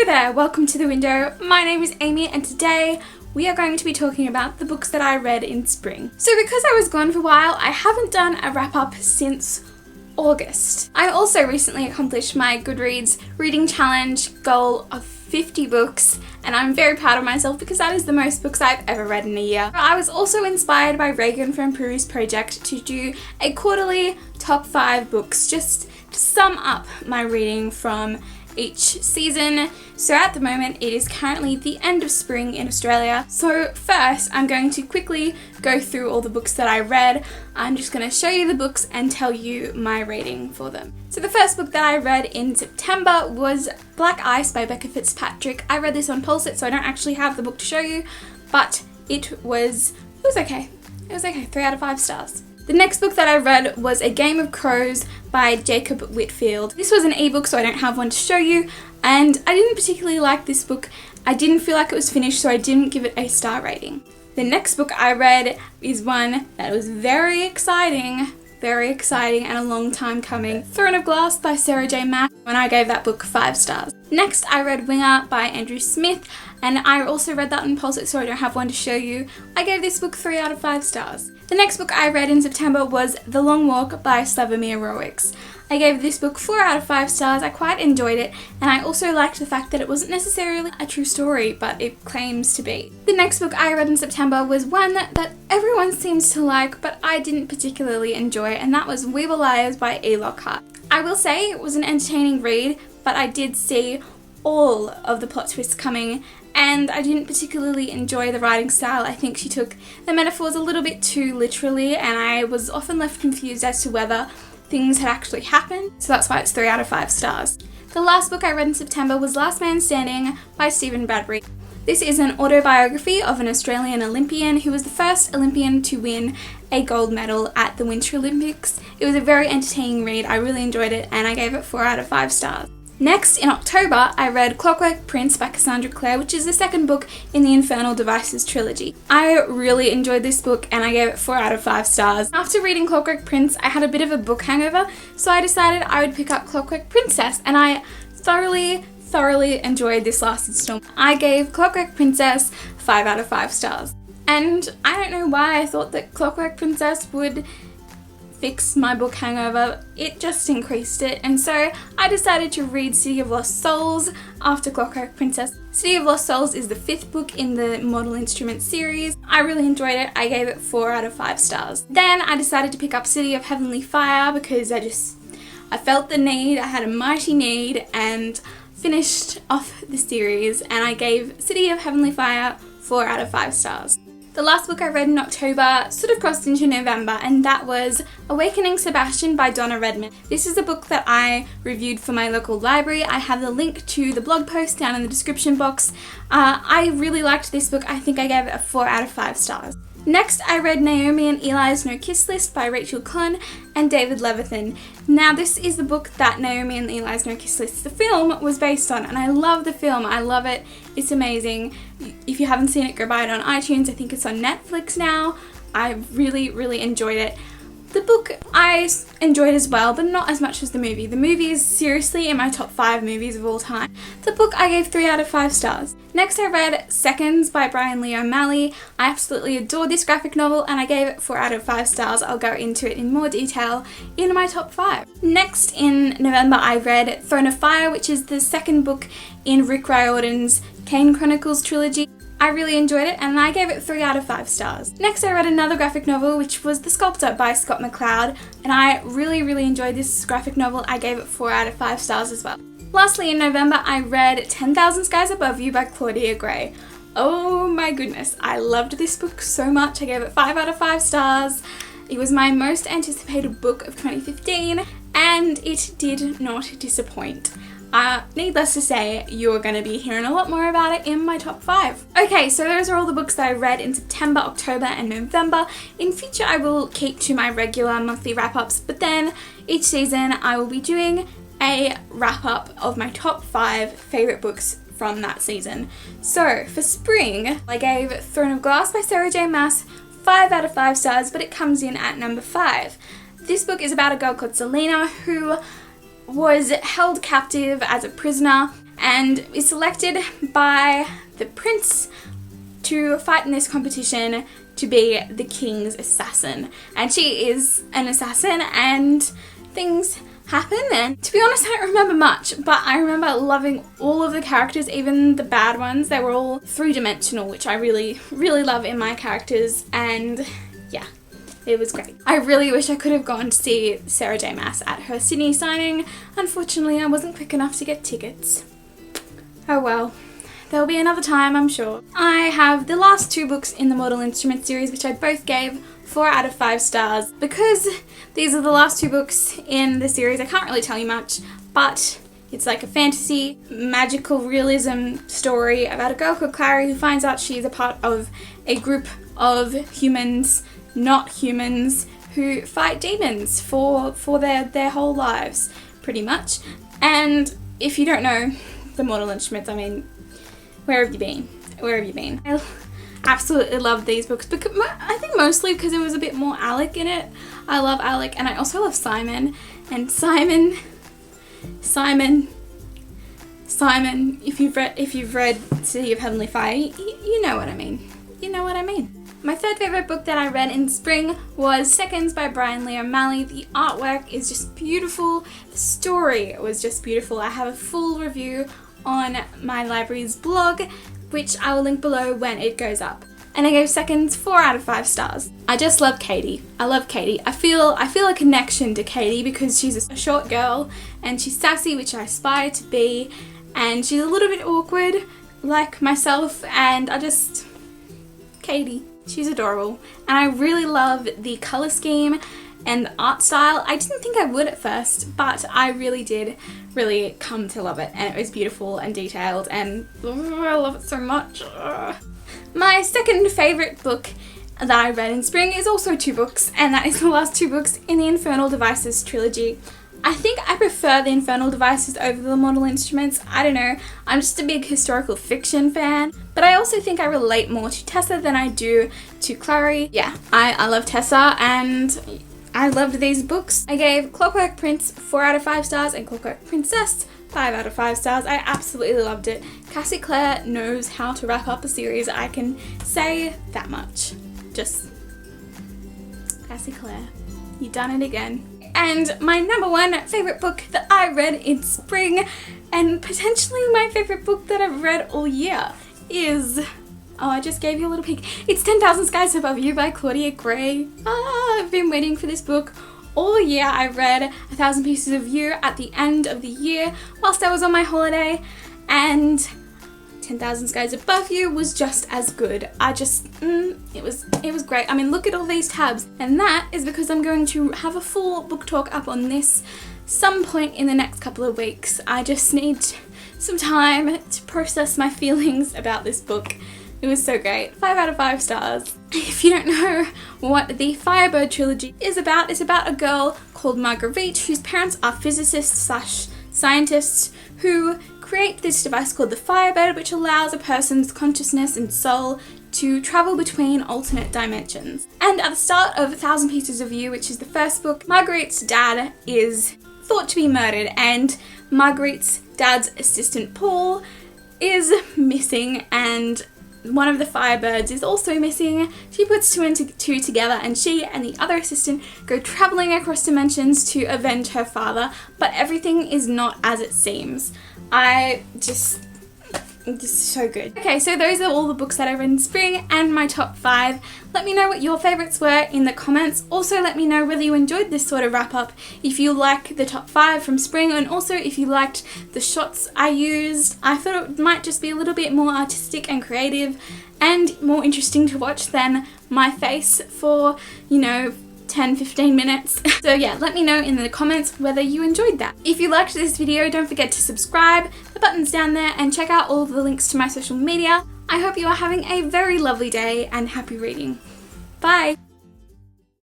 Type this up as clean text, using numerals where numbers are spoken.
there, welcome to The Window. My name is Amy and today we are going to be talking about the books that I read in spring. So because I was gone for a while, I haven't done a wrap up since August. I also recently accomplished my Goodreads reading challenge goal of 50 books and I'm very proud of myself because that is the most books I've ever read in a year. I was also inspired by Reagan from Peru's project to do a quarterly top 5 books just to sum up my reading from each season. So at the moment it is currently the end of spring in Australia. So first I'm going to quickly go through all the books that I read. I'm just going to show you the books and tell you my rating for them. So the first book that I read in September was Black Ice by Becca Fitzpatrick. I read this on Pulse It, so I don't actually have the book to show you, but it was okay. It was okay, 3 out of 5 stars. The next book that I read was A Game of Crows by Jacob Whitfield. This was an ebook, so I don't have one to show you, and I didn't particularly like this book. I didn't feel like it was finished, so I didn't give it a star rating. The next book I read is one that was very exciting and a long time coming. Throne of Glass by Sarah J. Maas, and I gave that book 5 stars. Next I read Winger by Andrew Smith, and I also read that on Pulse It, so I don't have one to show you. I gave this book 3 out of 5 stars. The next book I read in September was The Long Walk by Slavomir Rawicz. I gave this book 4 out of 5 stars. I quite enjoyed it, and I also liked the fact that it wasn't necessarily a true story, but it claims to be. The next book I read in September was one that everyone seems to like, but I didn't particularly enjoy, and that was We Were Liars by E. Lockhart. I will say it was an entertaining read, but I did see all of the plot twists coming, and I didn't particularly enjoy the writing style. I think she took the metaphors a little bit too literally, and I was often left confused as to whether things had actually happened, so that's why it's 3 out of 5 stars. The last book I read in September was Last Man Standing by Bradbury. This is an autobiography of an Australian Olympian who was the first Olympian to win a gold medal at the Winter Olympics. It was a very entertaining read, I really enjoyed it, and I gave it 4 out of 5 stars. Next, in October, I read Clockwork Prince by Cassandra Clare, which is the second book in the Infernal Devices trilogy. I really enjoyed this book and I gave it 4 out of 5 stars. After reading Clockwork Prince, I had a bit of a book hangover, so I decided I would pick up Clockwork Princess, and I thoroughly enjoyed this last installment. I gave Clockwork Princess 5 out of 5 stars. And I don't know why I thought that Clockwork Princess would fix my book hangover. It just increased it, and so I decided to read City of Lost Souls after Clockwork Princess. City of Lost Souls is the 5th book in the Mortal Instruments series. I really enjoyed it. I gave it 4 out of 5 stars. Then I decided to pick up City of Heavenly Fire because I felt the need, I had a mighty need, and finished off the series, and I gave City of Heavenly Fire 4 out of 5 stars. The last book I read in October sort of crossed into November, and that was Awakening Sebastian by Donna Redman. This is a book that I reviewed for my local library. I have the link to the blog post down in the description box. I really liked this book. I think I gave it a 4 out of 5 stars. Next, I read Naomi and Eli's No Kiss List by Rachel Cohn and David Levithan. Now, this is the book that Naomi and Eli's No Kiss List, the film, was based on, and I love the film. I love it. It's amazing. If you haven't seen it, go buy it on iTunes. I think it's on Netflix now. I really enjoyed it. The book I enjoyed as well, but not as much as the movie. The movie is seriously in my top 5 movies of all time. The book I gave 3 out of 5 stars. Next I read Seconds by Bryan Lee O'Malley. I absolutely adored this graphic novel and I gave it 4 out of 5 stars. I'll go into it in more detail in my top 5. Next in November I read Throne of Fire, which is the second book in Rick Riordan's Kane Chronicles trilogy. I really enjoyed it and I gave it 3 out of 5 stars. Next I read another graphic novel, which was The Sculptor by McCloud, and I really enjoyed this graphic novel. I gave it 4 out of 5 stars as well. Lastly, in November I read 10,000 Skies Above You by Claudia Gray. Oh my goodness, I loved this book so much. I gave it 5 out of 5 stars. It was my most anticipated book of 2015 and it did not disappoint. Needless to say, you're going to be hearing a lot more about it in my top 5. Okay, so those are all the books that I read in September, October and November. In future I will keep to my regular monthly wrap-ups, but then each season I will be doing a wrap-up of my top 5 favourite books from that season. So for spring, I gave Throne of Glass by Sarah J. Maas 5 out of 5 stars, but it comes in at number 5. This book is about a girl called Selena who was held captive as a prisoner and is selected by the prince to fight in this competition to be the king's assassin. And she is an assassin, and things happen, and to be honest I don't remember much, but I remember loving all of the characters, even the bad ones. They were all three-dimensional, which I really love in my characters, and yeah, it was great. I really wish I could have gone to see Sarah J. Maas at her Sydney signing. Unfortunately, I wasn't quick enough to get tickets. Oh well. There'll be another time, I'm sure. I have the last two books in the Mortal Instruments series, which I both gave 4 out of 5 stars. Because these are the last two books in the series, I can't really tell you much, but it's like a fantasy, magical realism story about a girl called Clare who finds out she's a part of a group of humans, not humans, who fight demons for their whole lives, pretty much. And if you don't know the Mortal Instruments, I mean, where have you been? Where have you been? I absolutely love these books, because I think mostly because it was a bit more Alec in it. I love Alec, and I also love Simon. And Simon, if you've read City of Heavenly Fire, you know what I mean. You know what I mean. My third favourite book that I read in spring was Seconds by Bryan Lee O'Malley. The artwork is just beautiful. The story was just beautiful. I have a full review on my library's blog, which I will link below when it goes up. And I gave Seconds 4 out of 5 stars. I just love Katie. I love Katie. I feel a connection to Katie because she's a short girl and she's sassy, which I aspire to be, and she's a little bit awkward like myself, and Katie. She's adorable. And I really love the colour scheme and the art style. I didn't think I would at first, but I really did come to love it, and it was beautiful and detailed, and I love it so much. My second favourite book that I read in spring is also 2 books, and that is the last 2 books in the Infernal Devices trilogy. I think I prefer the Infernal Devices over the Mortal Instruments. I don't know, I'm just a big historical fiction fan, but I also think I relate more to Tessa than I do to Clary. Yeah, I love Tessa, and I loved these books. I gave Clockwork Prince 4 out of 5 stars and Clockwork Princess 5 out of 5 stars. I absolutely loved it. Cassie Clare knows how to wrap up a series, I can say that much. Just Cassie Clare, you done it again. And my number 1 favourite book that I read in spring, and potentially my favourite book that I've read all year, is... oh, I just gave you a little peek. It's 10,000 Skies Above You by Claudia Gray. I've been waiting for this book all year. I read 1,000 Pieces of You at the end of the year whilst I was on my holiday, and 10,000 Skies Above You was just as good. It was great. I mean, look at all these tabs, and that is because I'm going to have a full book talk up on this some point in the next couple of weeks. I just need some time to process my feelings about this book. It was so great. 5 out of 5 stars. If you don't know what the Firebird trilogy is about, it's about a girl called Marguerite whose parents are physicists/scientists who create this device called the Firebird, which allows a person's consciousness and soul to travel between alternate dimensions. And at the start of 1,000 Pieces of You, which is the first book, Marguerite's dad is thought to be murdered, and Marguerite's dad's assistant Paul is missing, and one of the Firebirds is also missing. She puts 2 and 2 together, and she and the other assistant go travelling across dimensions to avenge her father, but everything is not as it seems. It's so good. Okay, so those are all the books that I read in spring and my top 5. Let me know what your favourites were in the comments. Also let me know whether you enjoyed this sort of wrap up, if you like the top 5 from spring, and also if you liked the shots I used. I thought it might just be a little bit more artistic and creative and more interesting to watch than my face for, 10-15 minutes. So yeah, let me know in the comments whether you enjoyed that. If you liked this video, don't forget to subscribe, the button's down there, and check out all of the links to my social media. I hope you are having a very lovely day and happy reading. Bye!